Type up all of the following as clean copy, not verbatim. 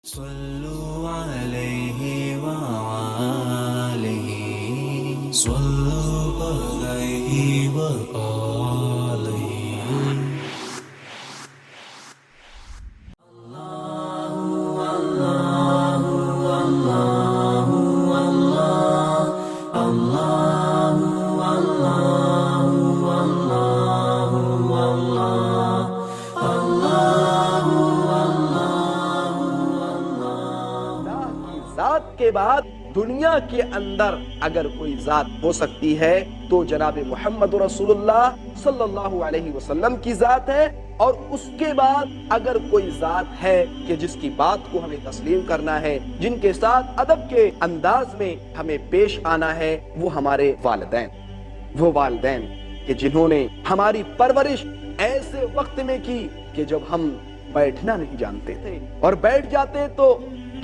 صلوا عليه وآله صلوا عليه وآله ذات کے بعد دنیا کے اندر اگر کوئی ذات ہو سکتی ہے تو جناب محمد رسول اللہ صلی اللہ علیہ وسلم کی ذات ہے، اور اس کے بعد اگر کوئی ذات ہے کہ جس کی بات کو ہمیں تسلیم کرنا ہے، جن کے ساتھ ادب کے انداز میں ہمیں پیش آنا ہے، وہ ہمارے والدین، وہ والدین کہ جنہوں نے ہماری پرورش ایسے وقت میں کی کہ جب ہم بیٹھنا نہیں جانتے تھے اور بیٹھ جاتے تو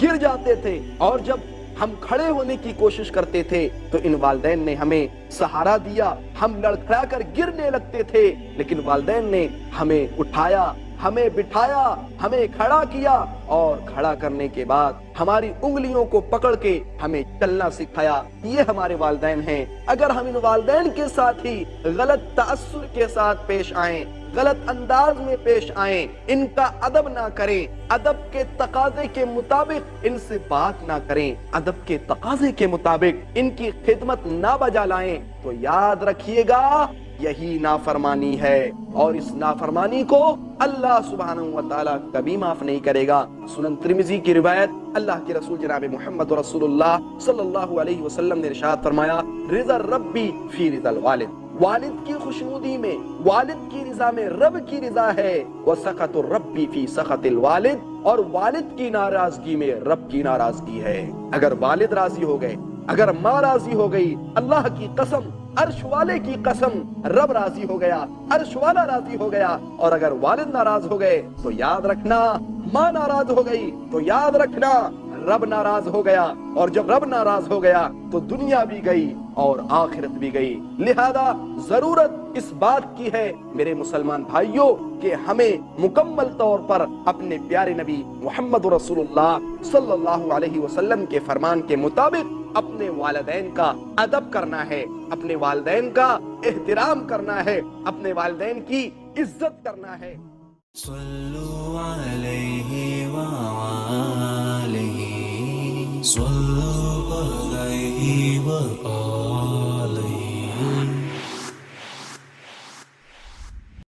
گر جاتے تھے، اور جب ہم کھڑے ہونے کی کوشش کرتے تھے تو ان والدین نے ہمیں سہارا دیا، ہم لڑکھڑا کر گرنے لگتے تھے، لیکن والدین نے ہمیں اٹھایا، ہمیں بٹھایا، ہمیں کھڑا کیا، اور کھڑا کرنے کے بعد ہماری انگلیوں کو پکڑ کے ہمیں چلنا سکھایا۔ یہ ہمارے والدین ہیں۔ اگر ہم ان والدین کے ساتھ ہی غلط تأثر کے ساتھ پیش آئیں، غلط انداز میں پیش آئیں، ان کا ادب نہ کریں، ادب کے تقاضے کے مطابق ان سے بات نہ کریں، ادب کے تقاضے کے مطابق ان کی خدمت نہ بجا لائیں، تو یاد رکھیے گا یہی نافرمانی ہے، اور اس نافرمانی کو اللہ سبحانہ وتعالی کبھی معاف نہیں کرے گا۔ سنن ترمذی کی روایت، اللہ کے رسول جناب محمد رسول اللہ صلی اللہ علیہ وسلم نے ارشاد فرمایا، رضا ربی فی رضا الوالد، والد کی خوشنودی میں، والد کی رضا میں رب کی رضا ہے، وسخط الربی فی سخط الوالد، اور والد کی ناراضگی میں رب کی ناراضگی ہے۔ اگر والد راضی ہو گئے، اگر ماں راضی ہو گئی، اللہ کی قسم، عرش والے کی قسم، رب راضی ہو گیا، عرش والا راضی ہو گیا، اور اگر والد ناراض ہو گئے تو یاد رکھنا، ماں ناراض ہو گئی تو یاد رکھنا رب ناراض ہو گیا، اور جب رب ناراض ہو گیا تو دنیا بھی گئی اور آخرت بھی گئی۔ لہذا ضرورت اس بات کی ہے میرے مسلمان بھائیوں کہ ہمیں مکمل طور پر اپنے پیارے نبی محمد رسول اللہ صلی اللہ علیہ وسلم کے فرمان کے مطابق اپنے والدین کا ادب کرنا ہے، اپنے والدین کا احترام کرنا ہے، اپنے والدین کی عزت کرنا ہے۔ صلوا عليه وآله صلوا عليه وآله